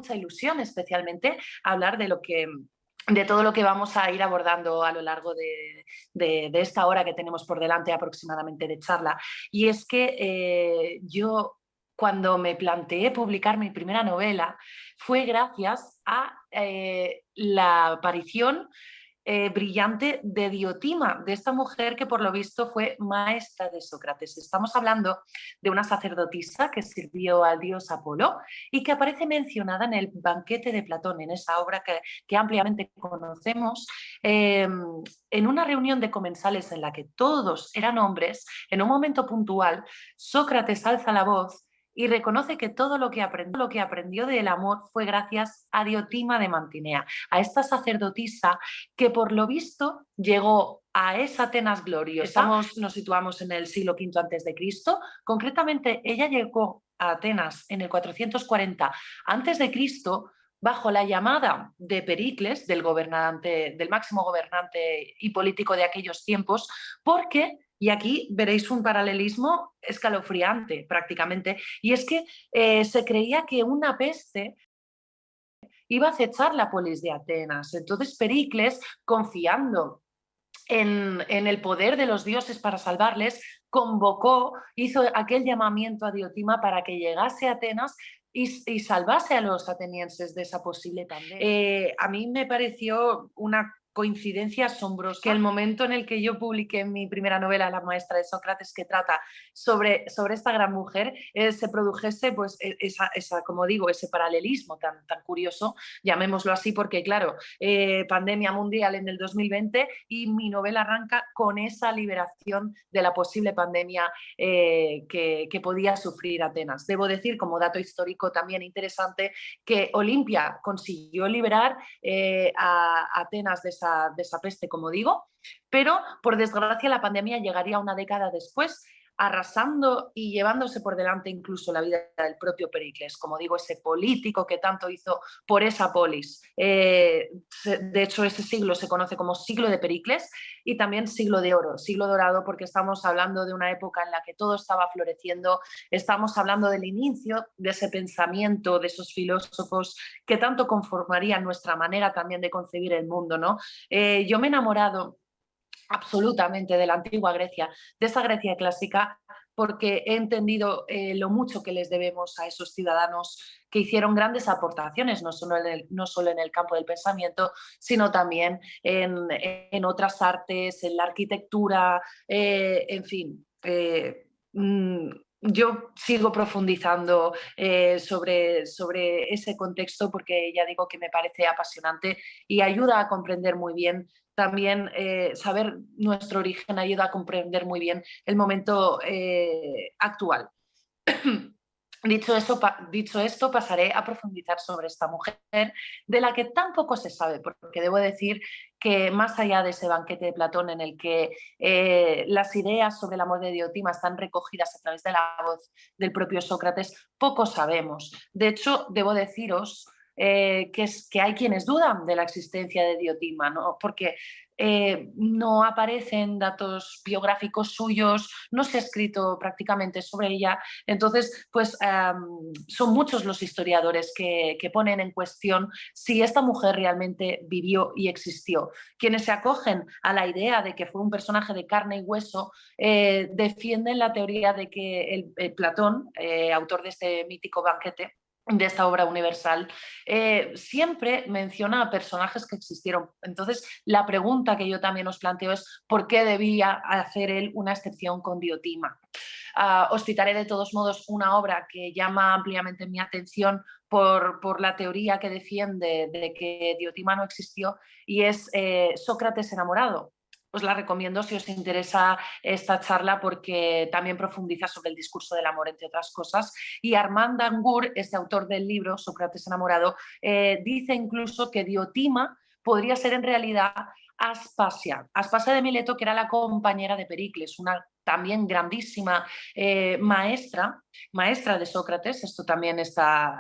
mucha ilusión, especialmente hablar de todo lo que vamos a ir abordando a lo largo de esta hora que tenemos por delante aproximadamente de charla. Y es que yo, cuando me planteé publicar mi primera novela, fue gracias a la aparición brillante de Diotima, de esta mujer que por lo visto fue maestra de Sócrates. Estamos hablando de una sacerdotisa que sirvió al dios Apolo y que aparece mencionada en el Banquete de Platón, en esa obra que ampliamente conocemos, en una reunión de comensales en la que todos eran hombres. En un momento puntual, Sócrates alza la voz y reconoce que todo lo que aprendió del amor fue gracias a Diotima de Mantinea, a esta sacerdotisa que por lo visto llegó a esa Atenas gloriosa. Nos situamos en el siglo V a.C. Concretamente, ella llegó a Atenas en el 440 a.C. bajo la llamada de Pericles, del máximo gobernante y político de aquellos tiempos, porque, y aquí veréis un paralelismo escalofriante prácticamente, y es que se creía que una peste iba a acechar la polis de Atenas. Entonces Pericles, confiando en el poder de los dioses para salvarles, hizo aquel llamamiento a Diotima para que llegase a Atenas y salvase a los atenienses de esa posible pandemia. A mí me pareció una coincidencia asombrosa que el momento en el que yo publiqué mi primera novela, La maestra de Sócrates, que trata sobre esta gran mujer, se produjese pues, como digo, ese paralelismo tan curioso, llamémoslo así, porque claro, pandemia mundial en el 2020 y mi novela arranca con esa liberación de la posible pandemia que podía sufrir Atenas. Debo decir, como dato histórico también interesante, que Olimpia consiguió liberar a Atenas de esa peste, como digo, pero por desgracia la pandemia llegaría una década después, arrasando y llevándose por delante incluso la vida del propio Pericles, como digo, ese político que tanto hizo por esa polis. De hecho, ese siglo se conoce como siglo de Pericles y también siglo de oro, siglo dorado, porque estamos hablando de una época en la que todo estaba floreciendo, estamos hablando del inicio de ese pensamiento, de esos filósofos que tanto conformarían nuestra manera también de concebir el mundo, ¿no? Yo me he enamorado absolutamente de la antigua Grecia, de esa Grecia clásica, porque he entendido lo mucho que les debemos a esos ciudadanos que hicieron grandes aportaciones, no solo en el campo del pensamiento, sino también en otras artes, en la arquitectura, en fin. Yo sigo profundizando sobre ese contexto porque ya digo que me parece apasionante y ayuda a comprender muy bien también saber nuestro origen ayuda a comprender muy bien el momento actual. Dicho esto, pasaré a profundizar sobre esta mujer, de la que tan poco se sabe, porque debo decir que más allá de ese banquete de Platón en el que las ideas sobre el amor de Diotima están recogidas a través de la voz del propio Sócrates, poco sabemos. De hecho, debo deciros que hay quienes dudan de la existencia de Diotima, ¿no? Porque no aparecen datos biográficos suyos, no se ha escrito prácticamente sobre ella. Entonces, pues son muchos los historiadores que ponen en cuestión si esta mujer realmente vivió y existió. Quienes se acogen a la idea de que fue un personaje de carne y hueso defienden la teoría de que Platón, autor de este mítico banquete, de esta obra universal, siempre menciona a personajes que existieron. Entonces, la pregunta que yo también os planteo es ¿por qué debía hacer él una excepción con Diotima? Os citaré de todos modos una obra que llama ampliamente mi atención por la teoría que defiende de que Diotima no existió y es Sócrates enamorado. Os la recomiendo si os interesa esta charla porque también profundiza sobre el discurso del amor, entre otras cosas. Y Armand Dangour, este autor del libro Sócrates enamorado, dice incluso que Diotima podría ser en realidad Aspasia de Mileto, que era la compañera de Pericles, una también grandísima maestra maestra de Sócrates, esto también está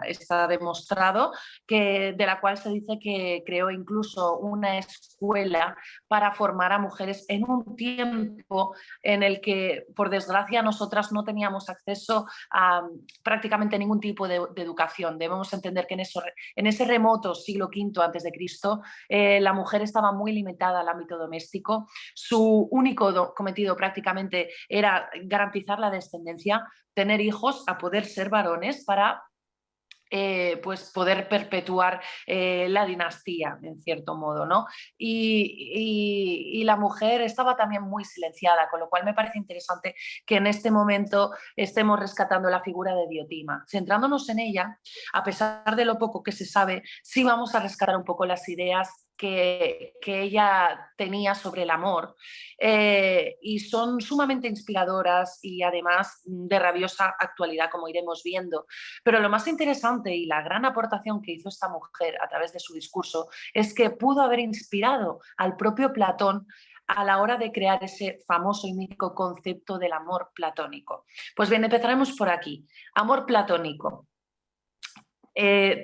demostrado, de la cual se dice que creó incluso una escuela para formar a mujeres en un tiempo en el que, por desgracia, nosotras no teníamos acceso a prácticamente ningún tipo de educación. Debemos entender que en ese remoto siglo V antes de Cristo, la mujer estaba muy limitada al ámbito doméstico. Su único cometido prácticamente era garantizar la descendencia, tener hijos, a poder ser varones para pues poder perpetuar la dinastía, en cierto modo, ¿no? Y la mujer estaba también muy silenciada, con lo cual me parece interesante que en este momento estemos rescatando la figura de Diotima. Centrándonos en ella, a pesar de lo poco que se sabe, sí vamos a rescatar un poco las ideas que ella tenía sobre el amor, y son sumamente inspiradoras y además de rabiosa actualidad, como iremos viendo. Pero lo más interesante y la gran aportación que hizo esta mujer a través de su discurso es que pudo haber inspirado al propio Platón a la hora de crear ese famoso y mítico concepto del amor platónico. Pues bien, empezaremos por aquí. Amor platónico.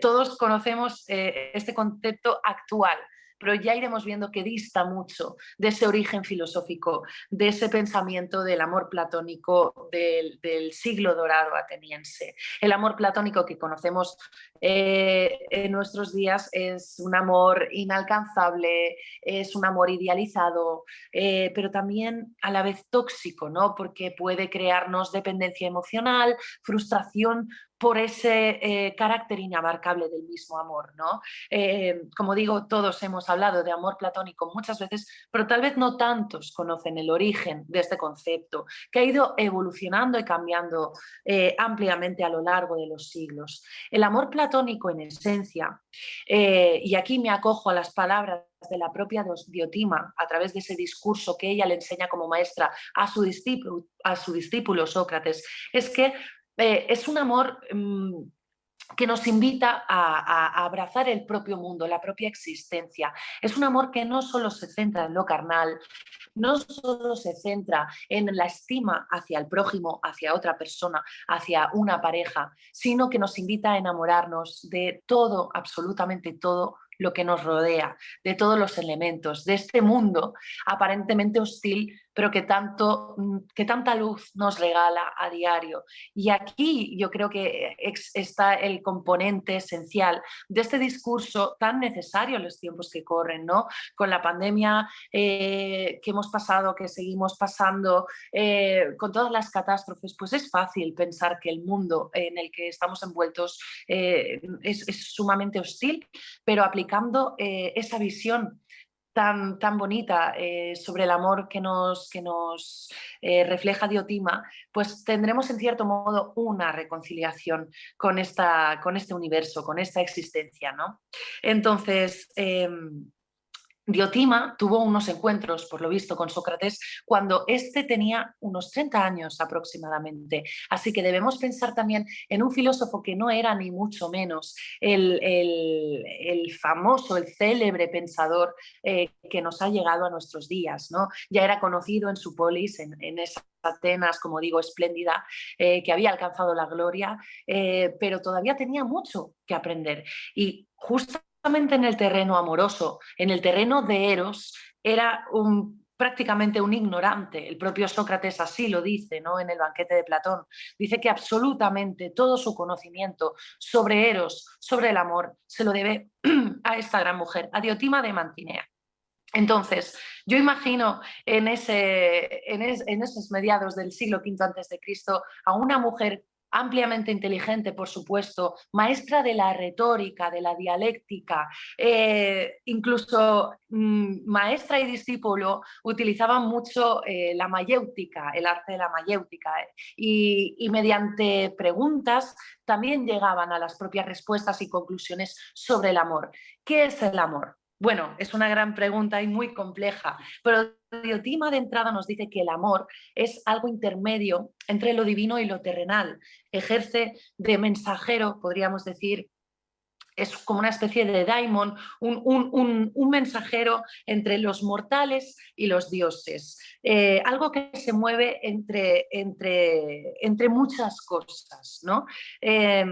Todos conocemos este concepto actual, pero ya iremos viendo que dista mucho de ese origen filosófico, de ese pensamiento del amor platónico del siglo dorado ateniense. El amor platónico que conocemos en nuestros días es un amor inalcanzable, es un amor idealizado, pero también a la vez tóxico, ¿no? Porque puede crearnos dependencia emocional, frustración por ese carácter inabarcable del mismo amor, ¿no? Como digo, todos hemos hablado de amor platónico muchas veces, pero tal vez no tantos conocen el origen de este concepto, que ha ido evolucionando y cambiando ampliamente a lo largo de los siglos. El amor platónico, en esencia, y aquí me acojo a las palabras de la propia Diotima a través de ese discurso que ella le enseña como maestra a su discípulo Sócrates, es que es un amor que nos invita a abrazar el propio mundo, la propia existencia. Es un amor que no solo se centra en lo carnal, no solo se centra en la estima hacia el prójimo, hacia otra persona, hacia una pareja, sino que nos invita a enamorarnos de todo, absolutamente todo lo que nos rodea, de todos los elementos, de este mundo aparentemente hostil, pero que tanta luz nos regala a diario. Y aquí yo creo que está el componente esencial de este discurso tan necesario en los tiempos que corren, ¿no? Con la pandemia que hemos pasado, que seguimos pasando, con todas las catástrofes, pues es fácil pensar que el mundo en el que estamos envueltos es sumamente hostil, pero aplicando esa visión tan bonita sobre el amor que nos refleja Diotima, pues tendremos en cierto modo una reconciliación con este universo, con esta existencia, ¿no? Entonces, Diotima tuvo unos encuentros, por lo visto, con Sócrates cuando éste tenía unos 30 años aproximadamente. Así que debemos pensar también en un filósofo que no era ni mucho menos el famoso, el célebre pensador que nos ha llegado a nuestros días, ¿no? Ya era conocido en su polis, en esa Atenas, como digo, espléndida, que había alcanzado la gloria, pero todavía tenía mucho que aprender. Y justamente en el terreno amoroso, en el terreno de Eros, era prácticamente un ignorante. El propio Sócrates así lo dice, ¿no? En el banquete de Platón. Dice que absolutamente todo su conocimiento sobre Eros, sobre el amor, se lo debe a esta gran mujer, a Diotima de Mantinea. Entonces, yo imagino en esos mediados del siglo V antes de Cristo a una mujer ampliamente inteligente, por supuesto, maestra de la retórica, de la dialéctica, incluso maestra y discípulo utilizaban mucho la mayéutica, el arte de la mayéutica, y mediante preguntas también llegaban a las propias respuestas y conclusiones sobre el amor. ¿Qué es el amor? Bueno, es una gran pregunta y muy compleja, pero Diotima de entrada nos dice que el amor es algo intermedio entre lo divino y lo terrenal. Ejerce de mensajero, podríamos decir, es como una especie de daimon, un mensajero entre los mortales y los dioses. Algo que se mueve entre muchas cosas, ¿no? Eh,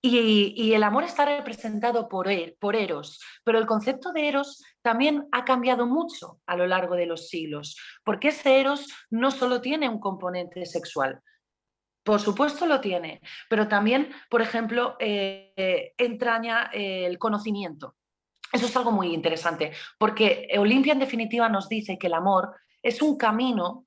y el amor está representado por Eros, pero el concepto de Eros también ha cambiado mucho a lo largo de los siglos, porque ese Eros no solo tiene un componente sexual, por supuesto lo tiene, pero también, por ejemplo, entraña el conocimiento. Eso es algo muy interesante, porque Olimpia en definitiva nos dice que el amor es un camino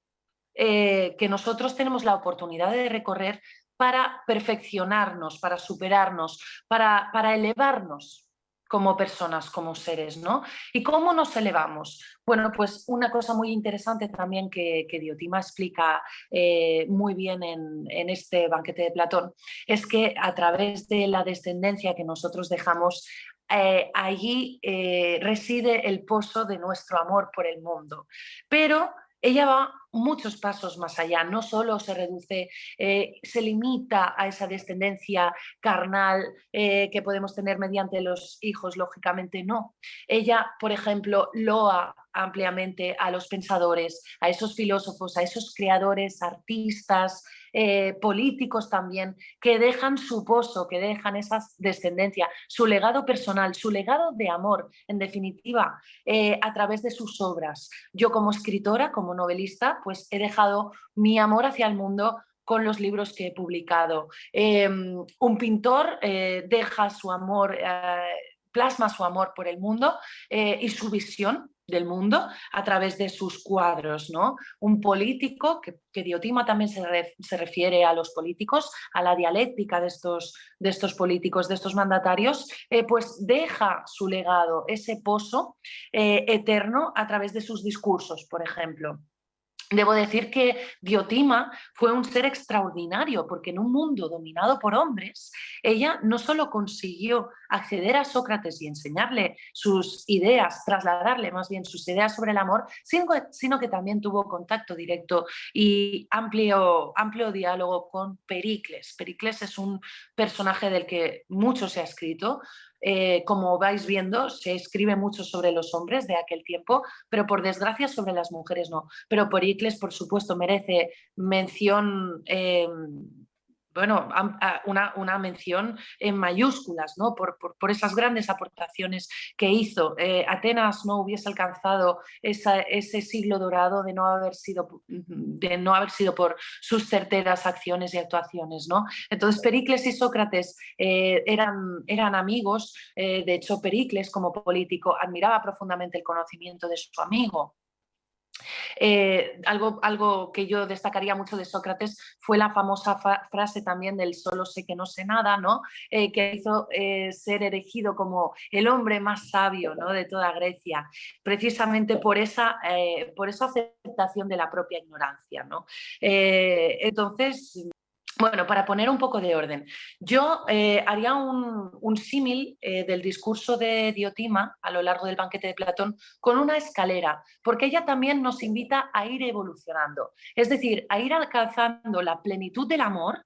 que nosotros tenemos la oportunidad de recorrer para perfeccionarnos, para superarnos, para elevarnos como personas, como seres, ¿no? ¿Y cómo nos elevamos? Bueno, pues una cosa muy interesante también que Diotima explica muy bien en este banquete de Platón es que a través de la descendencia que nosotros dejamos, allí reside el pozo de nuestro amor por el mundo. Pero ella va muchos pasos más allá, no solo se reduce, se limita a esa descendencia carnal que podemos tener mediante los hijos, lógicamente no. Ella, por ejemplo, loa ampliamente a los pensadores, a esos filósofos, a esos creadores, artistas, políticos también, que dejan su pozo, que dejan esa descendencia, su legado personal, su legado de amor, en definitiva, a través de sus obras. Yo como escritora, como novelista, pues he dejado mi amor hacia el mundo con los libros que he publicado. Un pintor deja su amor, plasma su amor por el mundo y su visión del mundo a través de sus cuadros, ¿no? Un político, que Diotima también se refiere a los políticos, a la dialéctica de estos políticos, de estos mandatarios, pues deja su legado, ese pozo eterno a través de sus discursos, por ejemplo. Debo decir que Diotima fue un ser extraordinario porque en un mundo dominado por hombres, ella no solo consiguió acceder a Sócrates y enseñarle sus ideas, trasladarle más bien sus ideas sobre el amor, sino que también tuvo contacto directo y amplio diálogo con Pericles. Pericles es un personaje del que mucho se ha escrito. Como vais viendo, se escribe mucho sobre los hombres de aquel tiempo, pero por desgracia sobre las mujeres no. Pero Pericles, por supuesto, merece mención, bueno, una mención en mayúsculas, ¿no? Por esas grandes aportaciones que hizo. Atenas no hubiese alcanzado ese siglo dorado de no haber sido por sus certeras acciones y actuaciones, ¿no? Entonces Pericles y Sócrates eran amigos. De hecho, Pericles, como político, admiraba profundamente el conocimiento de su amigo. Algo que yo destacaría mucho de Sócrates fue la famosa frase también del solo sé que no sé nada, ¿no? Que hizo ser erigido como el hombre más sabio, ¿no? De toda Grecia, precisamente por esa aceptación de la propia ignorancia, ¿no? Entonces, bueno, para poner un poco de orden, yo haría un símil del discurso de Diotima a lo largo del banquete de Platón con una escalera, porque ella también nos invita a ir evolucionando, es decir, a ir alcanzando la plenitud del amor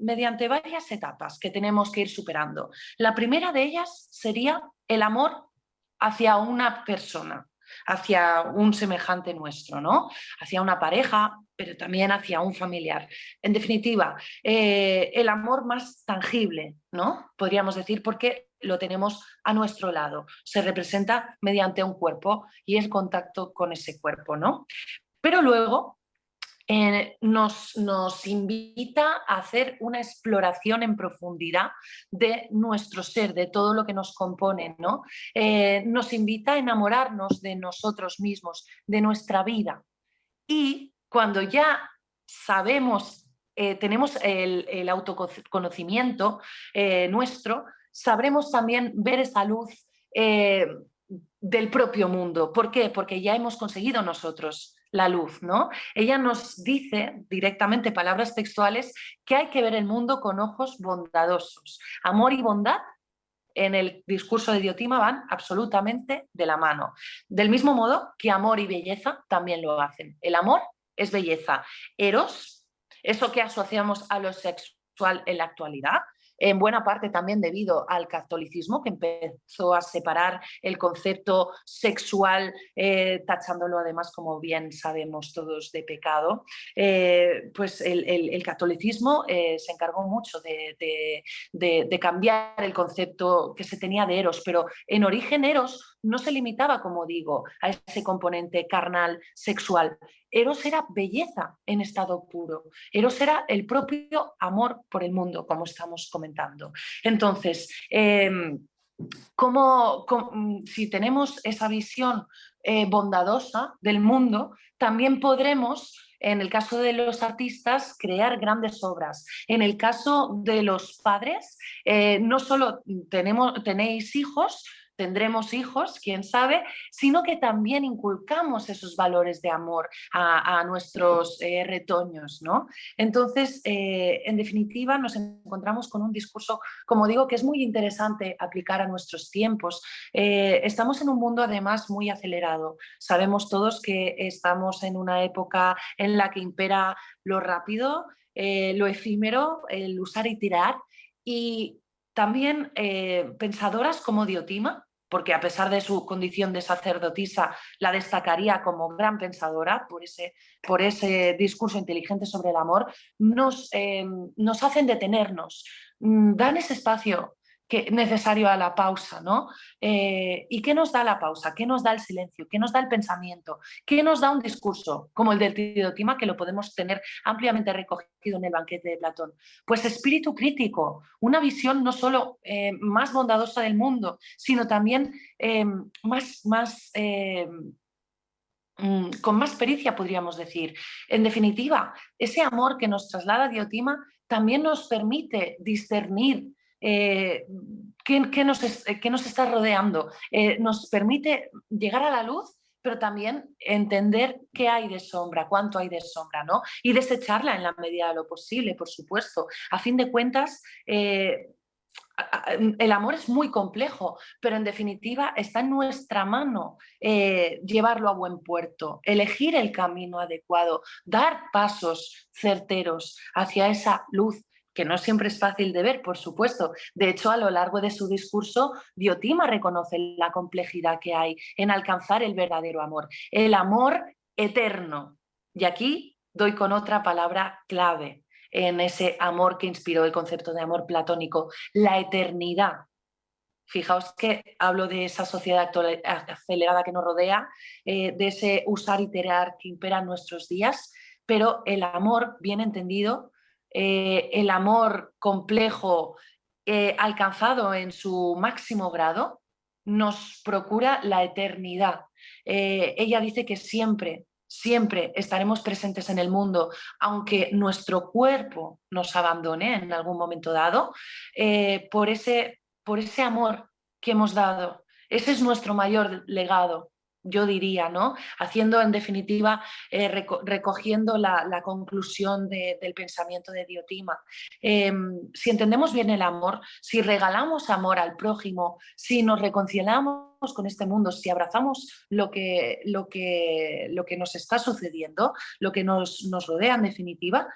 mediante varias etapas que tenemos que ir superando. La primera de ellas sería el amor hacia una persona, hacia un semejante nuestro, ¿no? Hacia una pareja, pero también hacia un familiar. En definitiva, el amor más tangible, ¿no? Podríamos decir, porque lo tenemos a nuestro lado. Se representa mediante un cuerpo y el contacto con ese cuerpo, ¿no? Pero luego nos invita a hacer una exploración en profundidad de nuestro ser, de todo lo que nos compone, ¿no? Nos invita a enamorarnos de nosotros mismos, de nuestra vida. Y cuando ya sabemos, tenemos el autoconocimiento nuestro, sabremos también ver esa luz del propio mundo. ¿Por qué? Porque ya hemos conseguido nosotros la luz, ¿no? Ella nos dice directamente, palabras textuales, que hay que ver el mundo con ojos bondadosos. Amor y bondad en el discurso de Diotima van absolutamente de la mano. Del mismo modo que amor y belleza también lo hacen. El amor es belleza. Eros, eso que asociamos a lo sexual en la actualidad, en buena parte también debido al catolicismo, que empezó a separar el concepto sexual, tachándolo además, como bien sabemos todos, de pecado. Pues el catolicismo se encargó mucho de cambiar el concepto que se tenía de Eros, pero en origen Eros no se limitaba, como digo, a ese componente carnal, sexual. Eros era belleza en estado puro. Eros era el propio amor por el mundo, como estamos comentando. Entonces, si tenemos esa visión bondadosa del mundo, también podremos, en el caso de los artistas, crear grandes obras. En el caso de los padres, no solo tenéis hijos, tendremos hijos, quién sabe, sino que también inculcamos esos valores de amor a nuestros retoños, ¿no? Entonces, en definitiva, nos encontramos con un discurso, como digo, que es muy interesante aplicar a nuestros tiempos. Estamos en un mundo además muy acelerado. Sabemos todos que estamos en una época en la que impera lo rápido, lo efímero, el usar y tirar, y también pensadoras como Diotima, porque a pesar de su condición de sacerdotisa la destacaría como gran pensadora por ese discurso inteligente sobre el amor, nos hacen detenernos, dan ese espacio necesario a la pausa, ¿no? ¿Y qué nos da la pausa? ¿Qué nos da el silencio? ¿Qué nos da el pensamiento? ¿Qué nos da un discurso como el del Diotima, que lo podemos tener ampliamente recogido en el banquete de Platón? Pues espíritu crítico, una visión no solo más bondadosa del mundo, sino también con más pericia, podríamos decir. En definitiva, ese amor que nos traslada Diotima también nos permite discernir qué nos está rodeando, nos permite llegar a la luz, pero también entender qué hay de sombra, cuánto hay de sombra, ¿no? Y desecharla en la medida de lo posible, por supuesto. A fin de cuentas, el amor es muy complejo, pero en definitiva está en nuestra mano llevarlo a buen puerto, elegir el camino adecuado, dar pasos certeros hacia esa luz, que no siempre es fácil de ver, por supuesto. De hecho, a lo largo de su discurso, Diotima reconoce la complejidad que hay en alcanzar el verdadero amor, el amor eterno. Y aquí doy con otra palabra clave en ese amor que inspiró el concepto de amor platónico, la eternidad. Fijaos que hablo de esa sociedad acelerada que nos rodea, de ese usar y tirar que impera en nuestros días, pero el amor bien entendido, el amor complejo, alcanzado en su máximo grado, nos procura la eternidad. Ella dice que siempre estaremos presentes en el mundo, aunque nuestro cuerpo nos abandone en algún momento dado, por ese amor que hemos dado. Ese es nuestro mayor legado, yo diría, ¿no? Haciendo, en definitiva, recogiendo la conclusión del pensamiento de Diotima. Si entendemos bien el amor, si regalamos amor al prójimo, si nos reconciliamos con este mundo, si abrazamos lo que nos está sucediendo, lo que nos rodea en definitiva,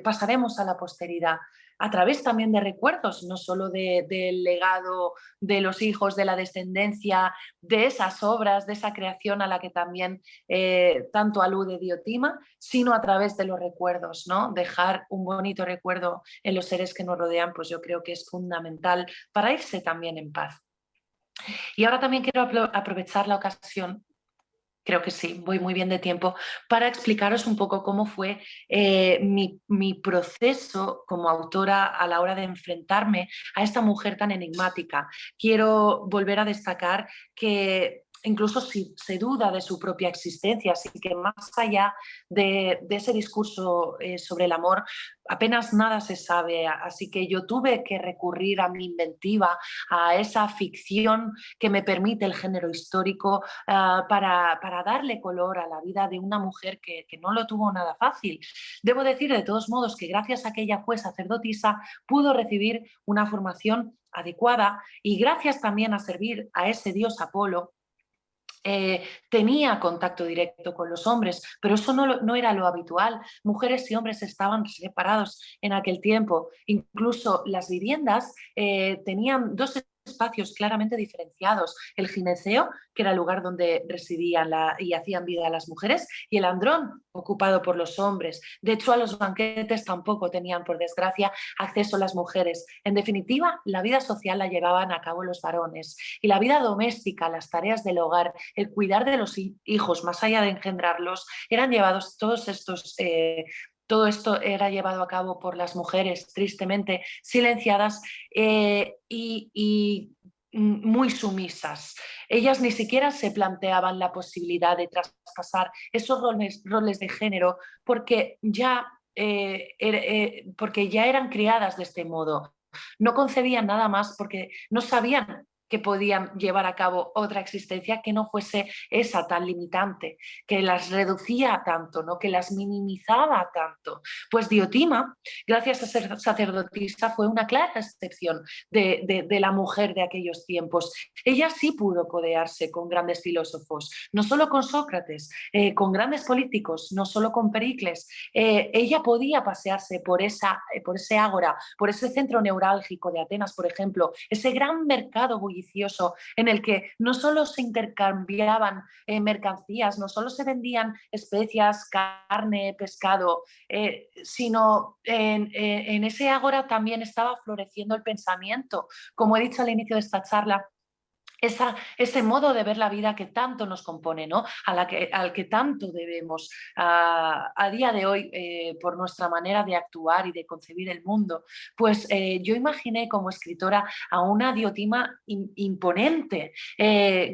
pasaremos a la posteridad a través también de recuerdos, no solo del legado de los hijos, de la descendencia, de esas obras, de esa creación a la que también tanto alude Diotima, sino a través de los recuerdos, ¿no? Dejar un bonito recuerdo en los seres que nos rodean, pues yo creo que es fundamental para irse también en paz. Y ahora también quiero aprovechar la ocasión, creo que sí, voy muy bien de tiempo, para explicaros un poco cómo fue mi proceso como autora a la hora de enfrentarme a esta mujer tan enigmática. Quiero volver a destacar que incluso si se duda de su propia existencia, así que más allá de ese discurso sobre el amor, apenas nada se sabe, así que yo tuve que recurrir a mi inventiva, a esa ficción que me permite el género histórico, para darle color a la vida de una mujer que no lo tuvo nada fácil. Debo decir, de todos modos, que gracias a que ella fue sacerdotisa, pudo recibir una formación adecuada y gracias también a servir a ese dios Apolo, tenía contacto directo con los hombres, pero eso no era lo habitual. Mujeres y hombres estaban separados en aquel tiempo. Incluso las viviendas tenían dos espacios claramente diferenciados: el gineceo, que era el lugar donde residían y hacían vida las mujeres, y el andrón, ocupado por los hombres. De hecho, a los banquetes tampoco tenían, por desgracia, acceso las mujeres. En definitiva, la vida social la llevaban a cabo los varones, y la vida doméstica, las tareas del hogar, el cuidar de los hijos, más allá de engendrarlos, eran llevados todos estos... todo esto era llevado a cabo por las mujeres, tristemente silenciadas, y muy sumisas. Ellas ni siquiera se planteaban la posibilidad de traspasar esos roles de género, porque ya eran criadas de este modo. No concebían nada más porque no sabían que podían llevar a cabo otra existencia que no fuese esa tan limitante, que las reducía tanto, ¿no? Que las minimizaba tanto. Pues Diotima, gracias a ser sacerdotisa, fue una clara excepción de la mujer de aquellos tiempos. Ella sí pudo codearse con grandes filósofos, no solo con Sócrates, con grandes políticos, no solo con Pericles. Ella podía pasearse por ese ágora, por ese centro neurálgico de Atenas, por ejemplo, ese gran mercado bullicioso en el que no solo se intercambiaban mercancías, no solo se vendían especias, carne, pescado, sino en ese ágora también estaba floreciendo el pensamiento. Como he dicho al inicio de esta charla, ese modo de ver la vida que tanto nos compone, ¿no? Al que tanto debemos a día de hoy, por nuestra manera de actuar y de concebir el mundo. Pues yo imaginé como escritora a una Diotima imponente,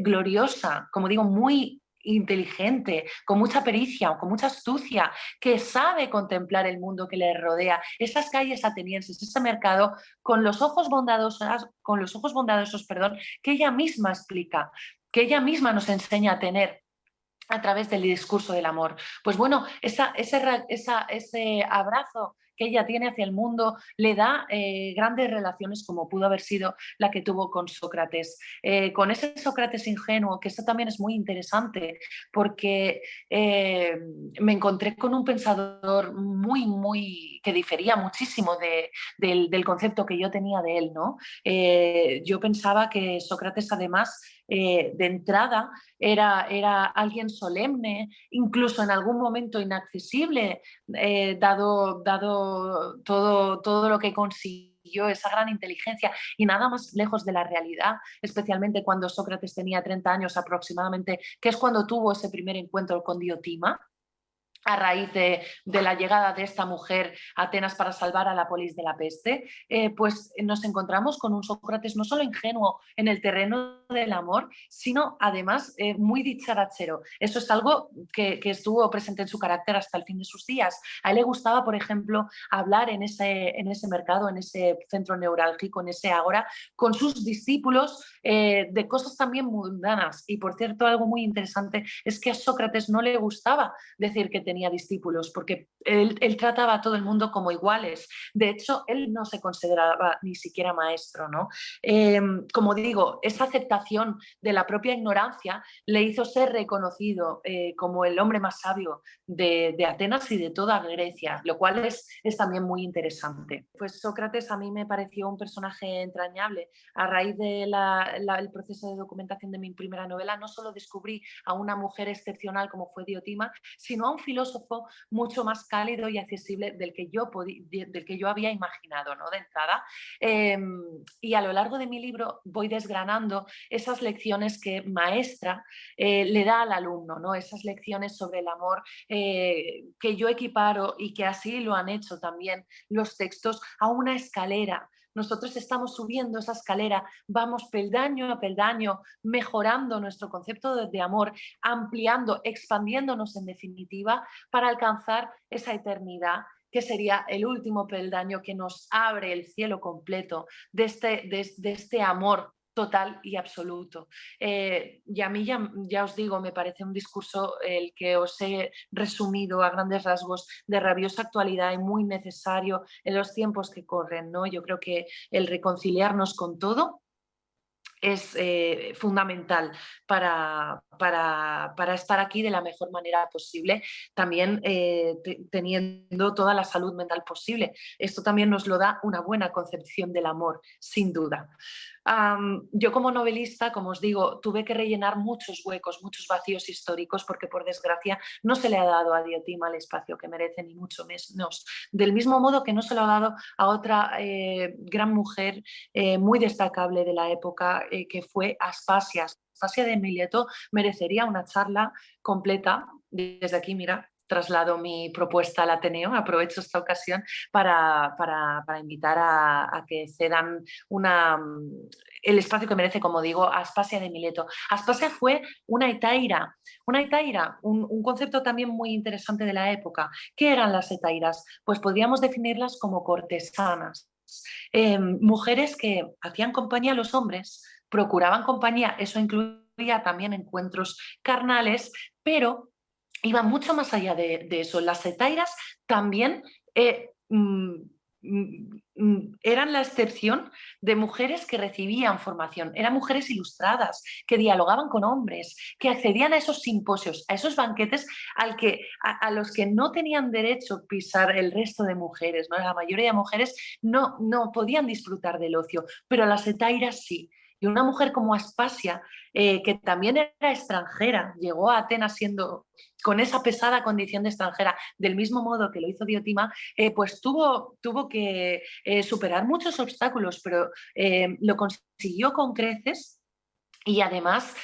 gloriosa, como digo, muy inteligente, con mucha pericia, con mucha astucia, que sabe contemplar el mundo que le rodea, esas calles atenienses, ese mercado, con los ojos bondadosos, perdón, que ella misma explica, que ella misma nos enseña a tener a través del discurso del amor. Pues bueno, ese abrazo que ella tiene hacia el mundo le da grandes relaciones, como pudo haber sido la que tuvo con Sócrates. Con ese Sócrates ingenuo, que esto también es muy interesante, porque me encontré con un pensador que difería muchísimo del concepto que yo tenía de él, ¿no? Yo pensaba que Sócrates, además, de entrada, era alguien solemne, incluso en algún momento inaccesible, dado todo lo que consiguió, esa gran inteligencia, y nada más lejos de la realidad, especialmente cuando Sócrates tenía 30 años aproximadamente, que es cuando tuvo ese primer encuentro con Diotima, a raíz de la llegada de esta mujer a Atenas para salvar a la polis de la peste. Pues nos encontramos con un Sócrates no solo ingenuo en el terreno del amor, sino además muy dicharachero. Eso es algo que estuvo presente en su carácter hasta el fin de sus días. A él le gustaba, por ejemplo, hablar en ese mercado, en ese centro neurálgico, en ese ágora, con sus discípulos, de cosas también mundanas. Y por cierto, algo muy interesante es que a Sócrates no le gustaba decir que tenía discípulos, porque él trataba a todo el mundo como iguales. De hecho, él no se consideraba ni siquiera maestro, ¿no? Como digo, esa aceptación de la propia ignorancia le hizo ser reconocido como el hombre más sabio de Atenas y de toda Grecia, lo cual es también muy interesante. Pues Sócrates a mí me pareció un personaje entrañable. A raíz del proceso de documentación de mi primera novela, no solo descubrí a una mujer excepcional como fue Diotima, sino a un filósofo mucho más cálido y accesible del que yo había imaginado, ¿no? De entrada. Y a lo largo de mi libro voy desgranando esas lecciones que maestra le da al alumno, ¿no? Esas lecciones sobre el amor que yo equiparo, y que así lo han hecho también los textos, a una escalera. Nosotros estamos subiendo esa escalera, vamos peldaño a peldaño, mejorando nuestro concepto de amor, ampliando, expandiéndonos en definitiva, para alcanzar esa eternidad, que sería el último peldaño que nos abre el cielo completo de este amor total y absoluto. Y a mí ya os digo, me parece un discurso el que os he resumido a grandes rasgos, de rabiosa actualidad y muy necesario en los tiempos que corren, ¿no? Yo creo que el reconciliarnos con todo es fundamental para estar aquí de la mejor manera posible, también teniendo toda la salud mental posible. Esto también nos lo da una buena concepción del amor, sin duda. Yo como novelista, como os digo, tuve que rellenar muchos huecos, muchos vacíos históricos, porque por desgracia no se le ha dado a Diotima el espacio que merece, ni mucho menos. Del mismo modo que no se lo ha dado a otra gran mujer muy destacable de la época, que fue Aspasia. Aspasia de Mileto merecería una charla completa. Desde aquí, mira, traslado mi propuesta al Ateneo, aprovecho esta ocasión para invitar a que cedan el espacio que merece, como digo, Aspasia de Mileto. Aspasia fue una hetaira, un concepto también muy interesante de la época. ¿Qué eran las hetairas? Pues podríamos definirlas como cortesanas. Mujeres que hacían compañía a los hombres, procuraban compañía, eso incluía también encuentros carnales, pero iba mucho más allá de eso. Las hetairas también eran la excepción de mujeres que recibían formación, eran mujeres ilustradas, que dialogaban con hombres, que accedían a esos simposios, a esos banquetes a los que no tenían derecho pisar el resto de mujeres, ¿no? La mayoría de mujeres no podían disfrutar del ocio, pero las hetairas sí. Y una mujer como Aspasia, que también era extranjera, llegó a Atenas siendo con esa pesada condición de extranjera, del mismo modo que lo hizo Diotima, pues tuvo que superar muchos obstáculos, pero lo consiguió con creces. Y además,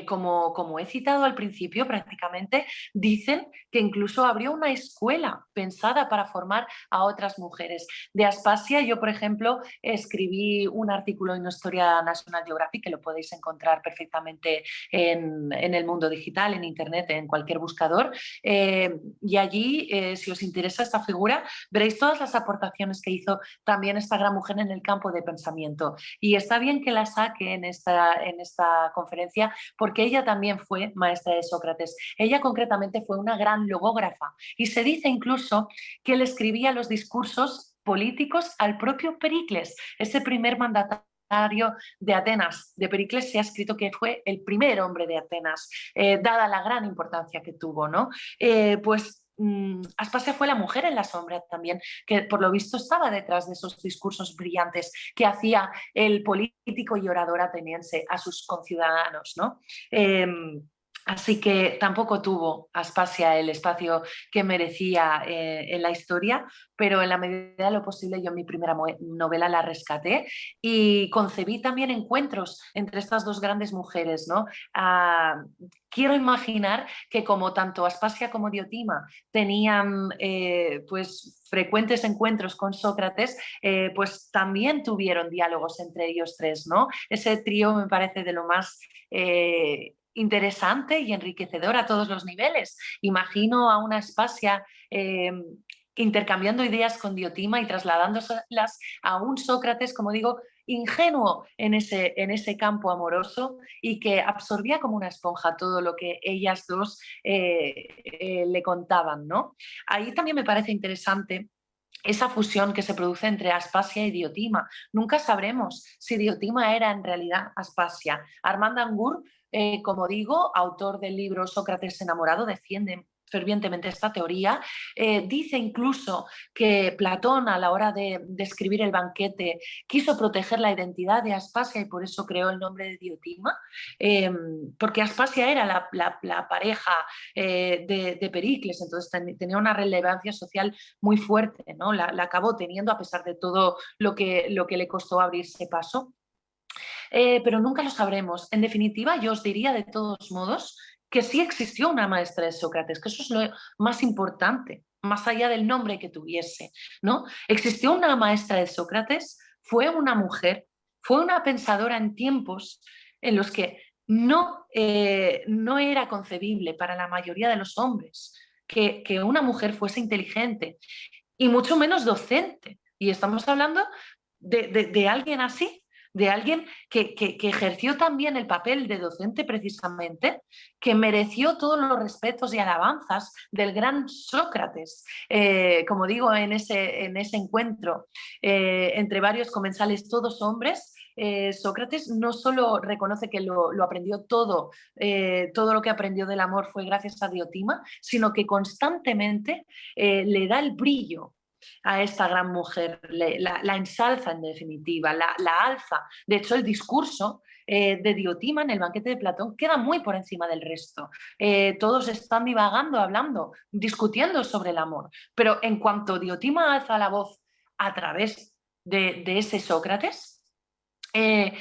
como he citado al principio, prácticamente dicen que incluso abrió una escuela pensada para formar a otras mujeres. De Aspasia, yo, por ejemplo, escribí un artículo en Historia National Geographic, que lo podéis encontrar perfectamente en el mundo digital, en Internet, en cualquier buscador. Y allí, si os interesa esta figura, veréis todas las aportaciones que hizo también esta gran mujer en el campo de pensamiento. Y está bien que la saque en esta conferencia, porque ella también fue maestra de Sócrates. Ella concretamente fue una gran logógrafa y se dice incluso que le escribía los discursos políticos al propio Pericles, ese primer mandatario de Atenas. De Pericles se ha escrito que fue el primer hombre de Atenas, dada la gran importancia que tuvo, ¿no? Pues Aspasia fue la mujer en la sombra también, que por lo visto estaba detrás de esos discursos brillantes que hacía el político y orador ateniense a sus conciudadanos, ¿no? Así que tampoco tuvo Aspasia el espacio que merecía en la historia, pero en la medida de lo posible yo en mi primera novela la rescaté y concebí también encuentros entre estas dos grandes mujeres, ¿no? Quiero imaginar que como tanto Aspasia como Diotima tenían pues frecuentes encuentros con Sócrates, pues también tuvieron diálogos entre ellos tres, ¿no? Ese trío me parece de lo más interesante y enriquecedor a todos los niveles. Imagino a una Aspasia intercambiando ideas con Diotima y trasladándoselas a un Sócrates, como digo, ingenuo en ese campo amoroso y que absorbía como una esponja todo lo que ellas dos le contaban, ¿no? Ahí también me parece interesante esa fusión que se produce entre Aspasia y Diotima. Nunca sabremos si Diotima era en realidad Aspasia. Armand Angur, como digo, autor del libro Sócrates enamorado, defiende fervientemente esta teoría. Dice incluso que Platón, a la hora de escribir el banquete, quiso proteger la identidad de Aspasia y por eso creó el nombre de Diotima, porque Aspasia era la pareja de Pericles, entonces tenía una relevancia social muy fuerte, ¿no? La acabó teniendo a pesar de todo lo que le costó abrirse paso. Pero nunca lo sabremos. En definitiva, yo os diría de todos modos que sí existió una maestra de Sócrates, que eso es lo más importante, más allá del nombre que tuviese, ¿no? Existió una maestra de Sócrates, fue una mujer, fue una pensadora en tiempos en los que no era concebible para la mayoría de los hombres que una mujer fuese inteligente y mucho menos docente. Y estamos hablando de alguien así, de alguien que ejerció también el papel de docente precisamente, que mereció todos los respetos y alabanzas del gran Sócrates, como digo, en ese encuentro entre varios comensales, todos hombres, Sócrates no solo reconoce que lo aprendió todo lo que aprendió del amor fue gracias a Diotima, sino que constantemente le da el brillo a esta gran mujer, la ensalza en definitiva, la alza. De hecho, el discurso de Diotima en el banquete de Platón queda muy por encima del resto. Todos están divagando, hablando, discutiendo sobre el amor, pero en cuanto Diotima alza la voz a través de ese Sócrates, eh,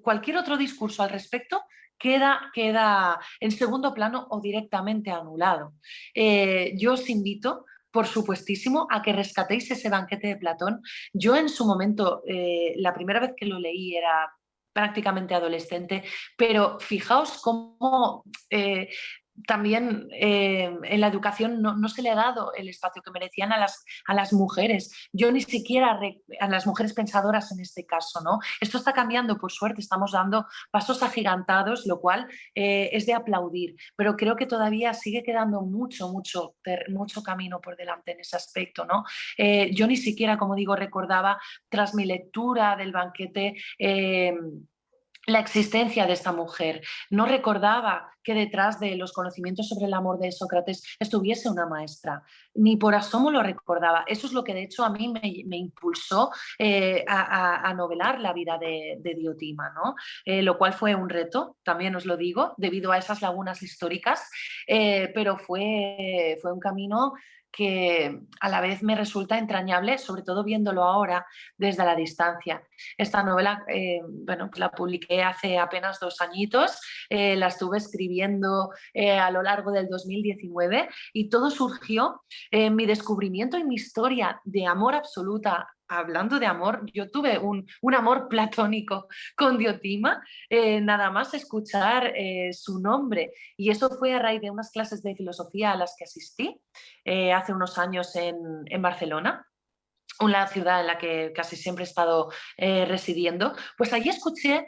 cualquier otro discurso al respecto queda en segundo plano o directamente anulado. Yo os invito, por supuestísimo, a que rescatéis ese banquete de Platón. Yo en su momento, la primera vez que lo leí era prácticamente adolescente, pero fijaos cómo también en la educación no se le ha dado el espacio que merecían a las mujeres. Yo ni siquiera a las mujeres pensadoras en este caso, ¿no? Esto está cambiando, por suerte, estamos dando pasos agigantados, lo cual es de aplaudir, pero creo que todavía sigue quedando mucho camino por delante en ese aspecto, ¿no? Yo ni siquiera, como digo, recordaba tras mi lectura del banquete la existencia de esta mujer. No recordaba que detrás de los conocimientos sobre el amor de Sócrates estuviese una maestra, ni por asomo lo recordaba. Eso es lo que de hecho a mí me impulsó a novelar la vida de Diotima, ¿no? Lo cual fue un reto, también os lo digo, debido a esas lagunas históricas, pero fue un camino que a la vez me resulta entrañable, sobre todo viéndolo ahora desde la distancia. Esta novela, bueno, pues la publiqué hace apenas 2 añitos, la estuve escribiendo a lo largo del 2019 y todo surgió en mi descubrimiento y mi historia de amor absoluta. Hablando de amor, yo tuve un amor platónico con Diotima, nada más escuchar su nombre, y eso fue a raíz de unas clases de filosofía a las que asistí hace unos años en Barcelona, una ciudad en la que casi siempre he estado residiendo. Pues allí escuché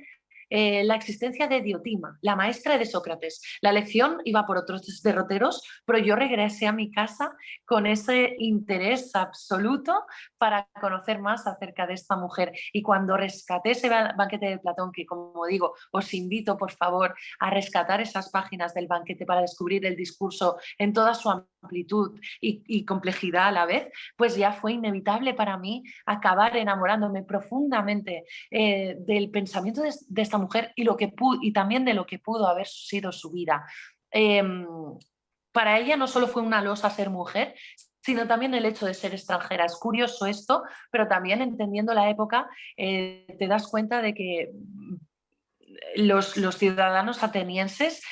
la existencia de Diotima, la maestra de Sócrates. La lección iba por otros derroteros, pero yo regresé a mi casa con ese interés absoluto para conocer más acerca de esta mujer. Y cuando rescaté ese banquete de Platón, que como digo, os invito por favor a rescatar esas páginas del banquete para descubrir el discurso en toda su amplitud y complejidad a la vez, pues ya fue inevitable para mí acabar enamorándome profundamente del pensamiento de esta mujer y también de lo que pudo haber sido su vida. Eh, para ella no solo fue una losa ser mujer, sino también el hecho de ser extranjera. Es curioso esto, pero también entendiendo la época, te das cuenta de que los ciudadanos atenienses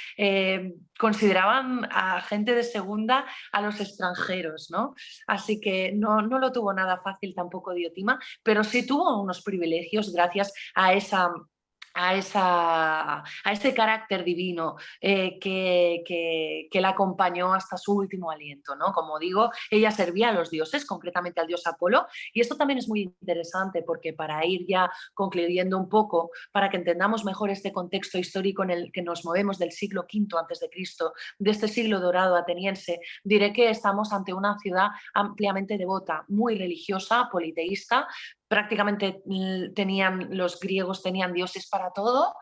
consideraban a gente de segunda a los extranjeros, ¿no? Así que no lo tuvo nada fácil tampoco Diotima, pero sí tuvo unos privilegios gracias a ese carácter divino que la acompañó hasta su último aliento, ¿no? Como digo, ella servía a los dioses, concretamente al dios Apolo, y esto también es muy interesante porque para ir ya concluyendo un poco, para que entendamos mejor este contexto histórico en el que nos movemos del siglo V a.C., de este siglo dorado ateniense, diré que estamos ante una ciudad ampliamente devota, muy religiosa, politeísta. Prácticamente los griegos tenían dioses para todo.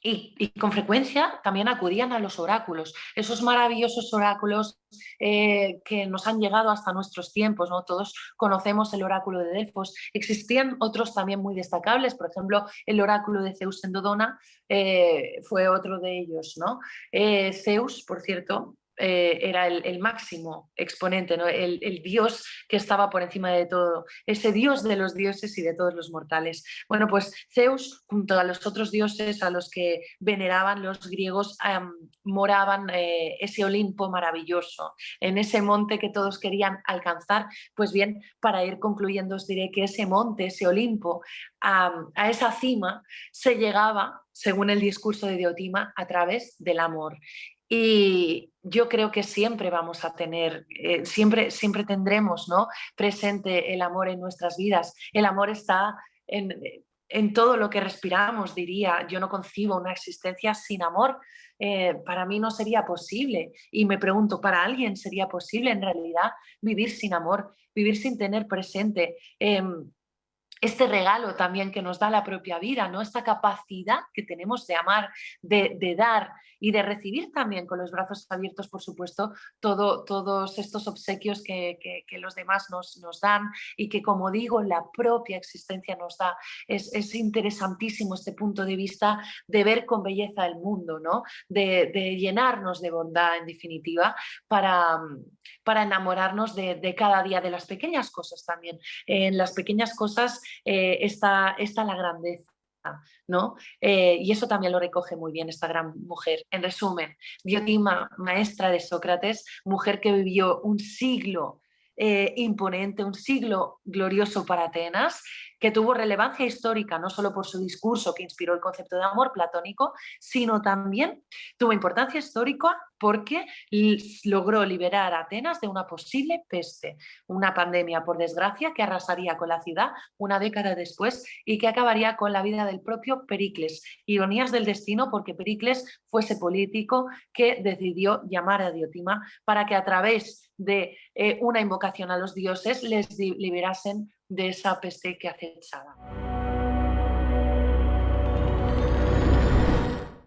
Y con frecuencia también acudían a los oráculos, esos maravillosos oráculos que nos han llegado hasta nuestros tiempos, ¿no? Todos conocemos el oráculo de Delfos. Existían otros también muy destacables, por ejemplo, el oráculo de Zeus en Dodona fue otro de ellos, ¿no? Zeus, por cierto, era el máximo exponente, ¿no? El dios que estaba por encima de todo, ese dios de los dioses y de todos los mortales. Bueno, pues Zeus, junto a los otros dioses a los que veneraban los griegos, moraban ese Olimpo maravilloso, en ese monte que todos querían alcanzar. Pues bien, para ir concluyendo os diré que ese monte, ese Olimpo, a esa cima se llegaba, según el discurso de Diotima, a través del amor. Y yo creo que siempre vamos a tener, siempre tendremos, ¿no?, presente el amor en nuestras vidas. El amor está en todo lo que respiramos, diría. Yo no concibo una existencia sin amor. Para mí no sería posible. Y me pregunto, ¿para alguien sería posible en realidad vivir sin amor, vivir sin tener presente este regalo también que nos da la propia vida, ¿no? Esta capacidad que tenemos de amar, de dar y de recibir también con los brazos abiertos, por supuesto, todos estos obsequios que los demás nos dan y que, como digo, la propia existencia nos da. Es interesantísimo este punto de vista de ver con belleza el mundo, ¿no? De llenarnos de bondad, en definitiva, para, para enamorarnos de cada día, de las pequeñas cosas también. En las pequeñas cosas está la grandeza. ¿No? Y eso también lo recoge muy bien esta gran mujer. En resumen, Diotima, maestra de Sócrates, mujer que vivió un siglo imponente, un siglo glorioso para Atenas, que tuvo relevancia histórica no solo por su discurso que inspiró el concepto de amor platónico, sino también tuvo importancia histórica porque logró liberar a Atenas de una posible peste, una pandemia, por desgracia, que arrasaría con la ciudad una década después y que acabaría con la vida del propio Pericles. Ironías del destino, porque Pericles fue ese político que decidió llamar a Diotima para que a través de una invocación a los dioses les liberasen de esa peste que acechaba.